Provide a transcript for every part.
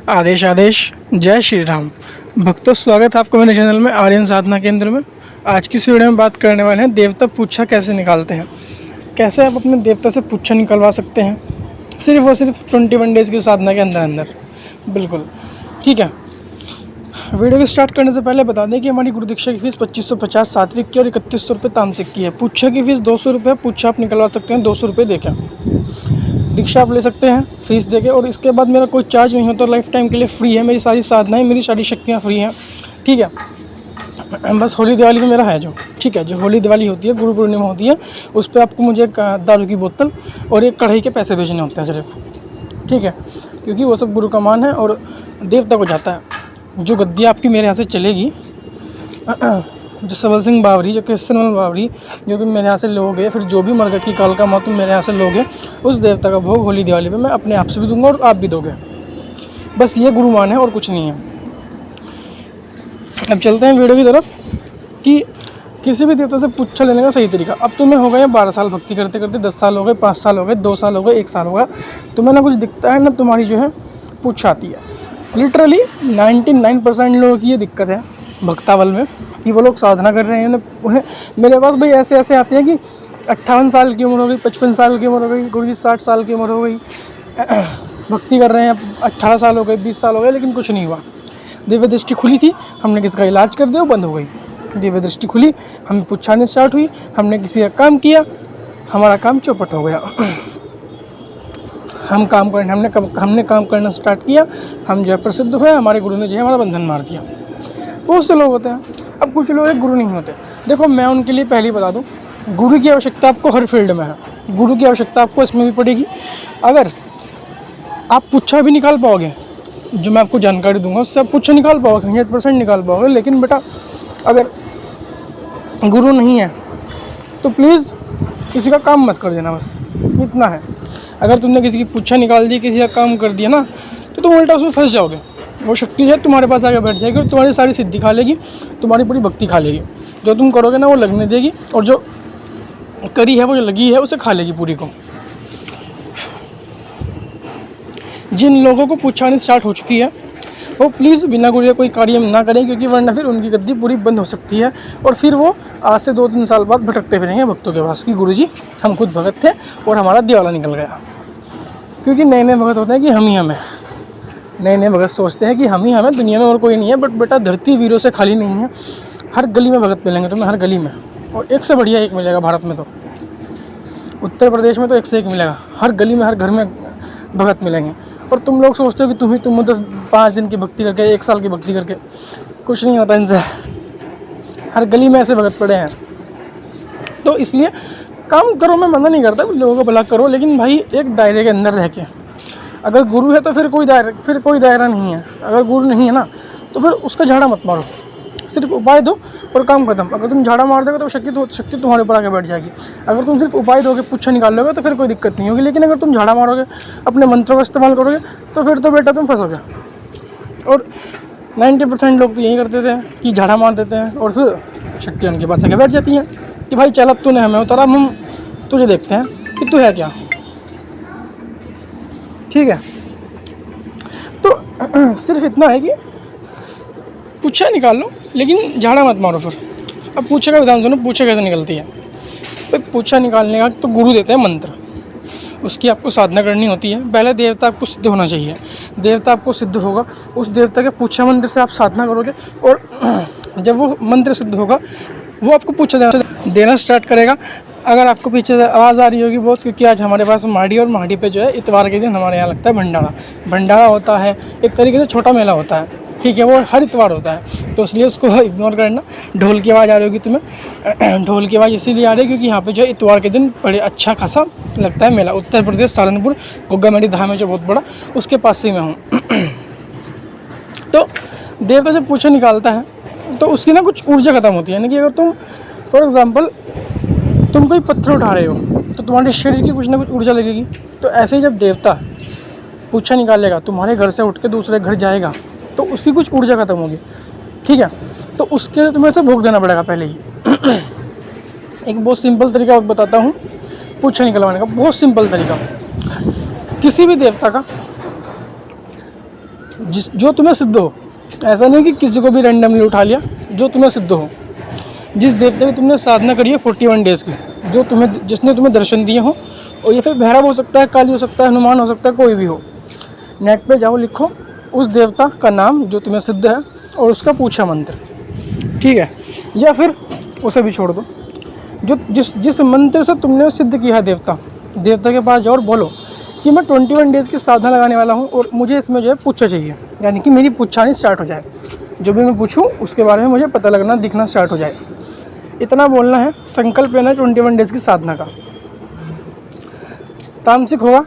आदेश आदेश जय श्री राम। भक्तों, स्वागत है आपको मेरे चैनल में आर्यन साधना केंद्र में। आज की इस वीडियो में बात करने वाले हैं देवता पूच्छा कैसे निकालते हैं। कैसे आप अपने देवता से पूच्छा निकलवा सकते हैं सिर्फ और सिर्फ 21 डेज़ की साधना के अंदर अंदर। बिल्कुल ठीक है। वीडियो को स्टार्ट करने से पहले बता दें कि हमारी गुरु दीक्षा की फीस 2550 सात्विक की और 3100 रुपये तामसिक की है। पूच्छा की फीस 200 रुपये। पूच्छा आप निकलवा सकते हैं 200 रुपये देकर। दीक्षा आप ले सकते हैं फीस देके, और इसके बाद मेरा कोई चार्ज नहीं होता, लाइफ टाइम के लिए फ्री है। मेरी सारी साधनाएं, मेरी सारी शक्तियाँ फ्री हैं। ठीक है। बस होली दिवाली में मेरा है जो, ठीक है, जो होली दिवाली होती है, गुरु पूर्णिमा होती है, उस पर आपको मुझे एक दारू की बोतल और एक कढ़ाई के पैसे भेजने होते हैं सिर्फ। ठीक है, क्योंकि वो सब गुरु का मान है और देवता को जाता है। जो गद्दी आपकी मेरे यहाँ से चलेगी, जो सबल सिंह बावरी, जो कृष्ण बावरी, जो तुम मेरे यहाँ से लोगे, फिर जो भी मरघट की काल का माँ तुम मेरे यहाँ से लोगे, उस देवता का भोग होली दिवाली पे मैं अपने आप से भी दूंगा और आप भी दोगे। बस ये गुरुमान है और कुछ नहीं है। अब चलते हैं वीडियो की तरफ कि किसी भी देवता से पूच्छा लेने का सही तरीका। अब तुम्हें हो गए 12 साल भक्ति करते करते, 10 साल हो गए, 5 साल हो गए, 2 साल हो गए, 1 साल होगा, तुम्हें ना कुछ दिखता है ना तुम्हारी जो है पूच्छा आती है। लिटरली 99% लोगों की ये दिक्कत है भक्तावल में कि वो लोग साधना कर रहे हैं, उन्हें मेरे पास भाई ऐसे ऐसे आते हैं कि 58 साल की उम्र हो गई, 55 साल की उम्र हो गई, गुरु जी 60 साल की उम्र हो गई, भक्ति कर रहे हैं, 18 साल हो गए, 20 साल हो गए, लेकिन कुछ नहीं हुआ। दिव्य दृष्टि खुली थी, हमने किसी का इलाज कर दिया, वो बंद हो गई। दिव्य दृष्टि खुली, हमें पूछाने स्टार्ट हुई, हमने किसी का काम किया, हमारा काम चौपट हो गया। हमने काम करना स्टार्ट किया, हम जो है प्रसिद्ध हुए, हमारे गुरु ने जो है हमारा बंधन मार दिया। बहुत से लोग होते हैं। अब कुछ लोग एक गुरु नहीं होते। देखो, मैं उनके लिए पहले ही बता दूं, गुरु की आवश्यकता आपको हर फील्ड में है। गुरु की आवश्यकता आपको इसमें भी पड़ेगी। अगर आप पूच्छा भी निकाल पाओगे, जो मैं आपको जानकारी दूंगा उससे आप पूच्छा निकाल पाओगे, 100% निकाल पाओगे। लेकिन बेटा, अगर गुरु नहीं है तो प्लीज़ किसी का काम मत कर देना, बस इतना है। अगर तुमने किसी की पूच्छा निकाल दी, किसी का काम कर दिया ना, तो तुम उल्टा उसमें फंस जाओगे। वो शक्ति है तुम्हारे पास आके बैठ जाएगी और तुम्हारी सारी सिद्धि खा लेगी, तुम्हारी पूरी भक्ति खा लेगी। जो तुम करोगे ना वो लगने देगी, और जो करी है वो जो लगी है उसे खा लेगी पूरी को। जिन लोगों को पूछानी स्टार्ट हो चुकी है वो प्लीज़ बिना गुरु के कोई कार्य ना करें, क्योंकि वरना फिर उनकी गद्दी पूरी बंद हो सकती है और फिर वो आज से 2-3 साल बाद भटकते फिरेंगे भक्तों के पास कि गुरुजी हम खुद भगत थे और हमारा दिवाला निकल गया। क्योंकि नए नए भगत होते हैं कि हम ही हमें, नए नए भगत सोचते हैं कि हम ही हमें, दुनिया में और कोई नहीं है। बट बेटा, धरती वीरों से खाली नहीं है। हर गली में भगत मिलेंगे तुम्हें, हर गली में, और एक से बढ़िया एक मिलेगा। भारत में तो, उत्तर प्रदेश में तो एक से एक मिलेगा। हर गली में, हर घर में भगत मिलेंगे। और तुम लोग सोचते हो कि तुम 5 दिन की भक्ति करके, 1 साल की भक्ति करके, कुछ नहीं होता इनसे। हर गली में ऐसे भगत पड़े हैं। तो इसलिए काम करो, मैं मना नहीं करता, लोगों को भला करो, लेकिन भाई एक दायरे के अंदर रह के। अगर गुरु है तो फिर कोई दायरा नहीं है। अगर गुरु नहीं है ना तो फिर उसका झाड़ा मत मारो, सिर्फ उपाय दो और काम खत्म। अगर तुम झाड़ा मार दोगे तो शक्ति तुम्हारे ऊपर आके बैठ जाएगी। अगर तुम सिर्फ उपाय दोगे, पूच्छा निकाल लोगे, तो फिर कोई दिक्कत नहीं होगी। लेकिन अगर तुम झाड़ा मारोगे, अपने मंत्रों का इस्तेमाल करोगे, तो फिर तो बेटा तुम फंसोगे। और 90% लोग तो यही करते थे कि झाड़ा मार देते हैं और फिर शक्ति उनके पास आके बैठ जाती हैं कि भाई चल, अब तूने हमें उतारा, हम तुझे देखते हैं कि तू है क्या। ठीक है, तो सिर्फ इतना है कि पूच्छा निकाल लो, लेकिन झाड़ा मत मारो फिर। अब पूच्छा का विधान सुनो, पूच्छा कैसे निकलती है। तो पूच्छा निकालने का तो गुरु देते हैं मंत्र, उसकी आपको साधना करनी होती है। पहले देवता आपको सिद्ध होना चाहिए। देवता आपको सिद्ध होगा, उस देवता के पूच्छा मंत्र से आप साधना करोगे, और जब वो मंत्र सिद्ध होगा वो आपको पूच्छा देना स्टार्ट करेगा। अगर आपको पीछे से आवाज़ आ रही होगी बहुत, क्योंकि आज हमारे पास माड़ी, और माड़ी पे जो है इतवार के दिन हमारे यहाँ लगता है भंडारा होता है। एक तरीके से छोटा मेला होता है, ठीक है, वो हर इतवार होता है, तो इसलिए उसको इग्नोर करना। ढोल की आवाज़ आ रही होगी तुम्हें, ढोल की आवाज़ इसीलिए आ रही है क्योंकि यहाँ पे जो है इतवार के दिन बड़े अच्छा खासा लगता है मेला। उत्तर प्रदेश, सालनपुर, गुग्गामेडी धाम है जो बहुत बड़ा, उसके पास से मैं हूँ। तो देवता जब पूछा निकालता है तो उसकी ना कुछ ऊर्जा खत्म होती है। यानी कि अगर तुम फॉर एग्ज़ाम्पल तुम कोई पत्थर उठा रहे हो तो तुम्हारे शरीर की कुछ ना कुछ ऊर्जा लगेगी। तो ऐसे ही जब देवता पूछा निकालेगा, तुम्हारे घर से उठ के दूसरे घर जाएगा, तो उसकी कुछ ऊर्जा खत्म होगी। ठीक है, तो उसके लिए तुम्हें तो भोग देना पड़ेगा पहले ही। एक बहुत सिंपल तरीका बताता हूँ पूछा निकलवाने का, बहुत सिंपल तरीका। किसी भी देवता का जो तुम्हें सिद्ध हो। ऐसा नहीं कि किसी को भी रैंडमली उठा लिया, जो तुम्हें सिद्ध हो। जिस देवता की तुमने साधना करी है 41 डेज़ की, जो तुम्हें जिसने तुम्हें दर्शन दिए हो, और ये फिर भैरव हो सकता है, काली हो सकता है, हनुमान हो सकता है, कोई भी हो। नेट पे जाओ, लिखो उस देवता का नाम जो तुम्हें सिद्ध है और उसका पूछा मंत्र, ठीक है। या फिर उसे भी छोड़ दो। जो जिस मंत्र से तुमने सिद्ध किया है देवता के पास जाओ और बोलो कि मैं 21 डेज़ की साधना लगाने वाला हूँ और मुझे इसमें जो है पुच्छा चाहिए, यानी कि मेरी पुच्छानी स्टार्ट हो जाए। जो भी मैं पूछूँ उसके बारे में मुझे पता लगना, दिखना स्टार्ट हो जाए। इतना बोलना है, संकल्प लेना है 21 डेज़ की साधना का। तामसिक होगा,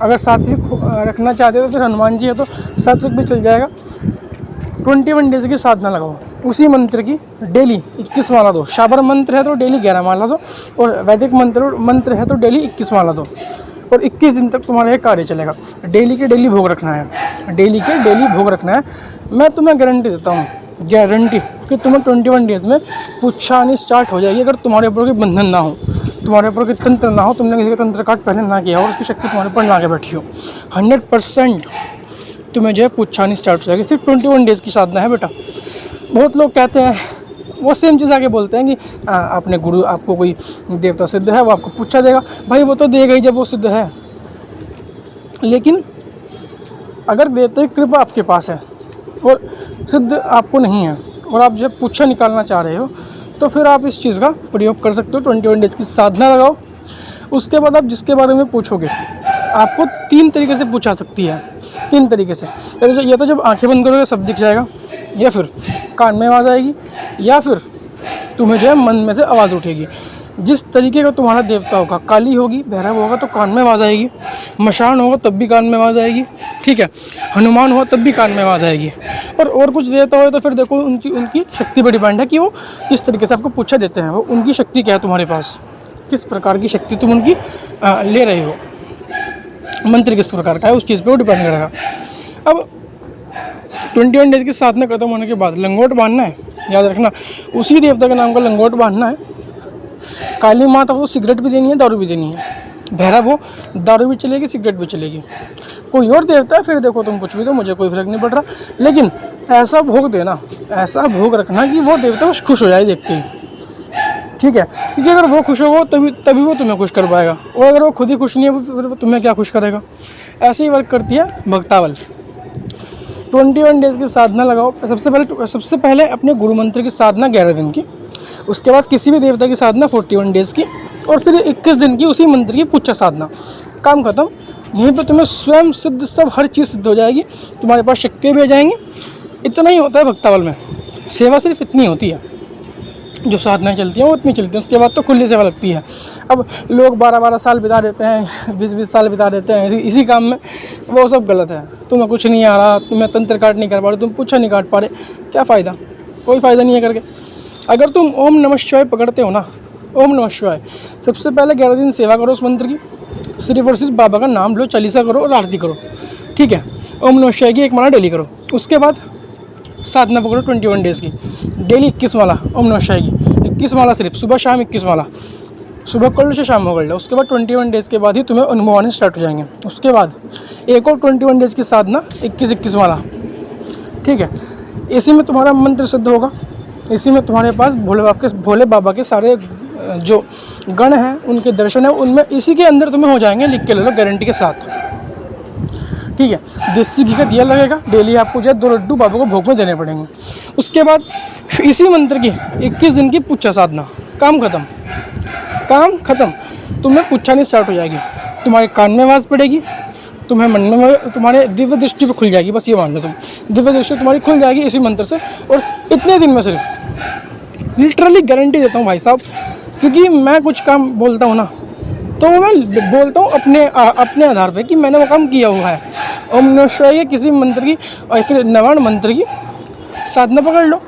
अगर सात्विक रखना चाहते हो तो फिर हनुमान जी है तो सात्विक भी चल जाएगा। 21 डेज़ की साधना लगाओ, उसी मंत्र की डेली 21 माला दो। शाबर मंत्र है तो डेली 11 माला दो, और वैदिक मंत्र है तो डेली 21 माला दो, और 21 दिन तक तुम्हारा ये कार्य चलेगा। डेली के डेली भोग रखना है, डेली के डेली भोग रखना है। मैं तुम्हें गारंटी देता हूँ, गारंटी, कि तुम्हें 21 डेज़ में पुच्छानी स्टार्ट हो जाएगी। अगर तुम्हारे ऊपर कोई बंधन ना हो, तुम्हारे ऊपर कोई तंत्र ना हो, तुमने किसी का तंत्र काट पहले ना किया और उसकी शक्ति तुम्हारे ऊपर ना के बैठी हो, 100% तुम्हें जो है पुच्छानी स्टार्ट हो जाएगी। सिर्फ 21 डेज़ की साधना है बेटा। बहुत लोग कहते हैं, वो सेम चीज़ आके बोलते हैं कि आपने गुरु, आपको कोई देवता सिद्ध है, वो आपको पुच्छा देगा। भाई वो तो देगा ही जब वो सिद्ध है। लेकिन अगर देवता की कृपा आपके पास है और सिद्ध आपको नहीं है, और आप जो है पुच्छा निकालना चाह रहे हो, तो फिर आप इस चीज़ का प्रयोग कर सकते हो। 21 डेज़ की साधना लगाओ। उसके बाद आप जिसके बारे में पूछोगे, आपको 3 तरीके से पूछा सकती है, 3 तरीके से। या तो जब आंखें बंद करोगे सब दिख जाएगा, या फिर कान में आवाज़ आएगी, या फिर तुम्हें जो है मन में से आवाज़ उठेगी। जिस तरीके का तुम्हारा देवता होगा, काली होगी, भैरव होगा तो कान में आवाज़ आएगी, मशान होगा तब भी कान में आवाज़ आएगी, ठीक है, हनुमान हो तब भी कान में आवाज़ आएगी। और कुछ देवता हो तो फिर देखो उनकी शक्ति पर डिपेंड है कि वो किस तरीके से आपको पूछा देते हैं, वो उनकी शक्ति क्या है तुम्हारे पास, किस प्रकार की शक्ति तुम उनकी ले रहे हो, मंत्र किस प्रकार का है, उस चीज़ पे वो डिपेंड करेगा। अब 21 डेज़ की साधना खत्म होने के बाद लंगोट बांधना है, याद रखना, उसी देवता के नाम का लंगोट बांधना है। काली माता को सिगरेट भी देनी है, दारू भी देनी है। भैरव वो दारू भी चलेगी, सिगरेट भी चलेगी। कोई और देवता है फिर देखो तुम कुछ भी दो, मुझे कोई फर्क नहीं पड़ रहा, लेकिन ऐसा भोग देना, ऐसा भोग रखना कि वो देवता खुश हो जाए देखते ही, ठीक है। क्योंकि अगर वो खुश होगा तभी वो तुम्हें खुश कर पाएगा, और अगर वो खुद ही खुश नहीं है फिर वो तुम्हें क्या खुश करेगा। ऐसे ही वर्क करती है भक्तावल। 21 डेज़ की साधना लगाओ। सबसे पहले अपने गुरु मंत्र की साधना 11 दिन की, उसके बाद किसी भी देवता की साधना 41 डेज़ की, और फिर 21 दिन की उसी मंत्र की पुच्छा साधना। काम खत्म। यहीं पे तुम्हें स्वयं सिद्ध सब हर चीज़ सिद्ध हो जाएगी, तुम्हारे पास शक्तियाँ भी आ जाएंगी। इतना ही होता है भक्तावल में, सेवा सिर्फ इतनी होती है। जो साधनाएं चलती हैं वो इतनी चलती हैं, उसके बाद तो खुली सेवा लगती है। अब लोग 12-12 साल बिता देते हैं, 20-20 साल बिता देते हैं इसी काम में, वो सब गलत है। तुम्हें कुछ नहीं आ रहा, तुम्हें तंत्र काट नहीं कर पा रहे, तुम पुच्छा नहीं काट पा रहे, क्या फ़ायदा? कोई फ़ायदा नहीं है करके। अगर तुम ओम नमः शिवाय पकड़ते हो ना, ओम नमः शिवाय, सबसे पहले 11 दिन सेवा करो उस मंत्र की, सिर्फ और सिर्फ बाबा का नाम लो, चालीसा करो और आरती करो, ठीक है। ओम नमः शिवाय की 1 माला डेली करो। उसके बाद साधना पकड़ो 21 डेज़ की, डेली 21 माला ओम नमः शिवाय की, 21 माला सिर्फ, सुबह शाम 21 माला, सुबह कर लो या शाम को कर लो। उसके बाद 21 डेज़ के बाद ही तुम्हें अनुभव आने स्टार्ट हो जाएंगे। उसके बाद एक और 21 डेज़ की साधना 21-21 माला, ठीक है। इसी में तुम्हारा मंत्र सिद्ध होगा, इसी में तुम्हारे पास भोले बाबा के सारे जो गण हैं उनके दर्शन है, उनमें इसी के अंदर तुम्हें हो जाएंगे, लिख के ले लो गारंटी के साथ, ठीक है। देसी घी का दिया लगेगा, डेली आपको जो है 2 लड्डू बाबा को भोग में देने पड़ेंगे। उसके बाद इसी मंत्र की 21 दिन की पुच्छा साधना। काम खत्म, काम खत्म। तुम्हें पुच्छानी स्टार्ट हो जाएगी, तुम्हारे कान में आवाज़ पड़ेगी, तुम्हें मन में, तुम्हारे दिव्य दृष्टि पे खुल जाएगी। बस ये मान लो, तुम दिव्य दृष्टि तुम्हारी खुल जाएगी इसी मंत्र से, और इतने दिन में सिर्फ, लिटरली गारंटी देता हूँ भाई साहब, क्योंकि मैं कुछ काम बोलता हूँ ना, तो मैं बोलता हूँ अपने आधार पे कि मैंने वो काम किया हुआ है। ओम नमः शिवाय किसी मंत्र की और फिर 99 मंत्र की साधना पकड़ लो,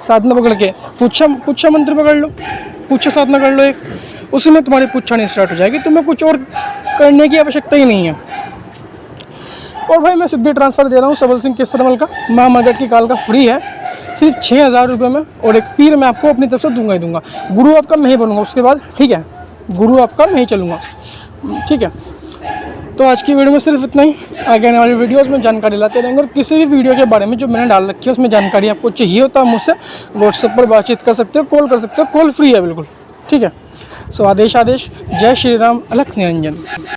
साधना पकड़ के पुच्छा मंत्र पकड़ लो, पुच्छा साधना कर लो एक, उसी में तुम्हारी पुच्छानी स्टार्ट हो जाएगी। तुम्हें कुछ और करने की आवश्यकता ही नहीं है। और भाई मैं सिद्धि ट्रांसफ़र दे रहा हूँ सबल सिंह केसरमल का, माँ मगट की काल का, फ्री है, सिर्फ 6000 रुपये में, और एक पीर मैं आपको अपनी तरफ से दूंगा ही दूंगा। गुरु आपका मैं ही बनूंगा उसके बाद, ठीक है, गुरु आपका मैं ही चलूँगा, ठीक है। तो आज की वीडियो में सिर्फ इतना ही। आगे आने वाली वीडियोस में जानकारी लाते रहेंगे, और किसी भी वीडियो के बारे में जो मैंने डाल रखी है उसमें जानकारी आपको चाहिए होता है मुझसे व्हाट्सएप पर बातचीत कर सकते हो, कॉल कर सकते हो, कॉल फ्री है बिल्कुल, ठीक है। सो आदेश, जय श्री राम, अलख निरंजन।